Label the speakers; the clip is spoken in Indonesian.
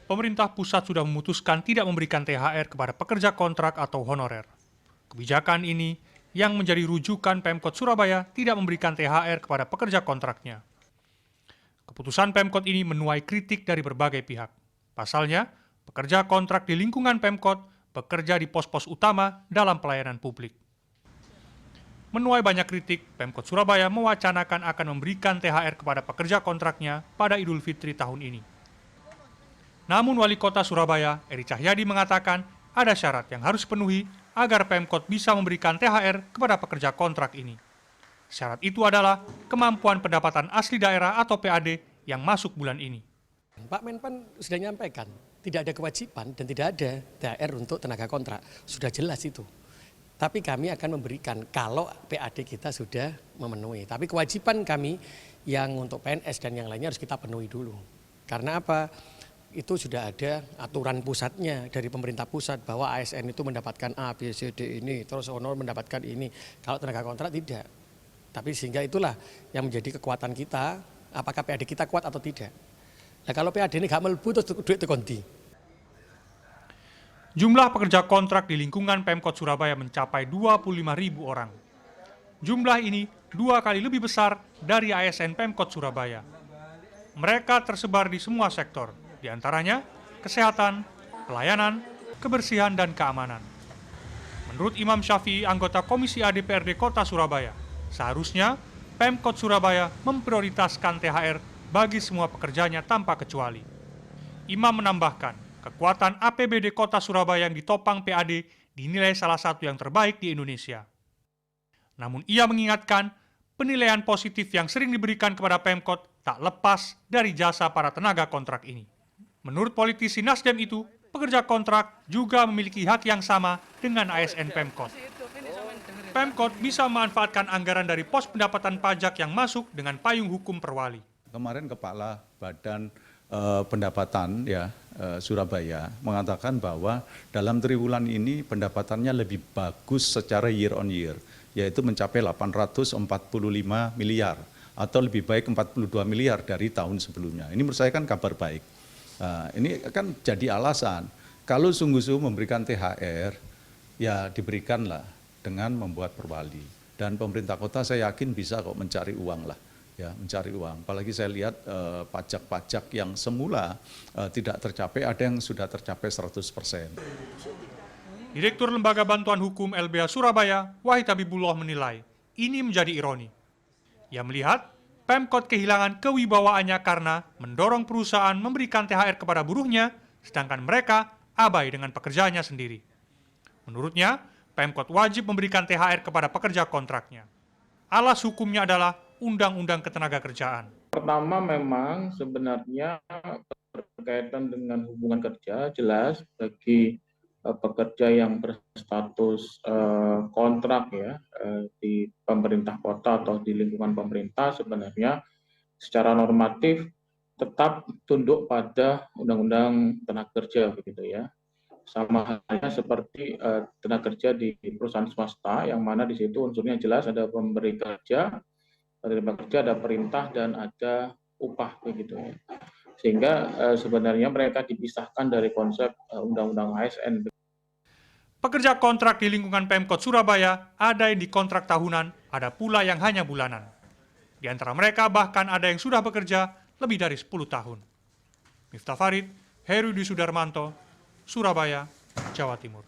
Speaker 1: pemerintah pusat sudah memutuskan tidak memberikan THR kepada pekerja kontrak atau honorer. Kebijakan ini yang menjadi rujukan Pemkot Surabaya tidak memberikan THR kepada pekerja kontraknya. Keputusan Pemkot ini menuai kritik dari berbagai pihak. Pasalnya, pekerja kontrak di lingkungan Pemkot bekerja di pos-pos utama dalam pelayanan publik. Menuai banyak kritik, Pemkot Surabaya mewacanakan akan memberikan THR kepada pekerja kontraknya pada Idul Fitri tahun ini. Namun Wali Kota Surabaya, Eri Cahyadi mengatakan ada syarat yang harus dipenuhi agar Pemkot bisa memberikan THR kepada pekerja kontrak ini. Syarat itu adalah kemampuan pendapatan asli daerah atau PAD yang masuk bulan ini.
Speaker 2: Pak Menpan sudah menyampaikan, tidak ada kewajiban dan tidak ada THR untuk tenaga kontrak. Sudah jelas itu. Tapi kami akan memberikan kalau PAD kita sudah memenuhi. Tapi kewajiban kami yang untuk PNS dan yang lainnya harus kita penuhi dulu. Karena apa? Itu sudah ada aturan pusatnya dari pemerintah pusat bahwa ASN itu mendapatkan A, B, C, D ini, terus honor mendapatkan ini. Kalau tenaga kontrak tidak. Tapi sehingga itulah yang menjadi kekuatan kita, apakah PAD kita kuat atau tidak. Nah kalau PAD ini nggak melebu, terus duit itu konti.
Speaker 1: Jumlah pekerja kontrak di lingkungan Pemkot Surabaya mencapai 25.000 orang. Jumlah ini 2 kali lebih besar dari ASN Pemkot Surabaya. Mereka tersebar di semua sektor, di antaranya kesehatan, pelayanan, kebersihan, dan keamanan. Menurut Imam Syafi'i, anggota Komisi A DPRD Kota Surabaya, seharusnya Pemkot Surabaya memprioritaskan THR bagi semua pekerjanya tanpa kecuali. Imam menambahkan, kekuatan APBD Kota Surabaya yang ditopang PAD dinilai salah satu yang terbaik di Indonesia. Namun ia mengingatkan, penilaian positif yang sering diberikan kepada Pemkot tak lepas dari jasa para tenaga kontrak ini. Menurut politisi Nasdem itu, pekerja kontrak juga memiliki hak yang sama dengan ASN Pemkot. Pemkot bisa memanfaatkan anggaran dari pos pendapatan pajak yang masuk dengan payung hukum perwali.
Speaker 3: Kemarin Kepala Badan Pendapatan Surabaya mengatakan bahwa dalam triwulan ini pendapatannya lebih bagus secara year on year, yaitu mencapai 845 miliar atau lebih baik 42 miliar dari tahun sebelumnya. Ini menurut saya kan kabar baik. Ini kan jadi alasan kalau sungguh-sungguh memberikan THR, ya diberikanlah dengan membuat perwali. Dan pemerintah kota saya yakin bisa kok mencari uang lah. Ya, mencari uang. Apalagi saya lihat pajak-pajak yang semula tidak tercapai, ada yang sudah tercapai 100%.
Speaker 1: Direktur Lembaga Bantuan Hukum LBH Surabaya, Wahid Habibullah menilai, ini menjadi ironi. Ia melihat Pemkot kehilangan kewibawaannya karena mendorong perusahaan memberikan THR kepada buruhnya, sedangkan mereka abai dengan pekerjaannya sendiri. Menurutnya, Pemkot wajib memberikan THR kepada pekerja kontraknya. Alas hukumnya adalah Undang-Undang Ketenagakerjaan.
Speaker 4: Pertama memang sebenarnya berkaitan dengan hubungan kerja, jelas bagi pekerja yang berstatus kontrak ya di pemerintah kota atau di lingkungan pemerintah sebenarnya secara normatif tetap tunduk pada Undang-Undang Tenaga Kerja begitu ya. Sama halnya seperti tenaga kerja di perusahaan swasta yang mana di situ unsurnya jelas ada pemberi kerja, penerima kerja, ada perintah dan ada upah begitu ya. Sehingga sebenarnya mereka dipisahkan dari konsep undang-undang ASN.
Speaker 1: Pekerja kontrak di lingkungan Pemkot Surabaya ada yang dikontrak tahunan, ada pula yang hanya bulanan. Di antara mereka bahkan ada yang sudah bekerja lebih dari 10 tahun. Miftah Farid, Herudi Sudarmanto, Surabaya, Jawa Timur.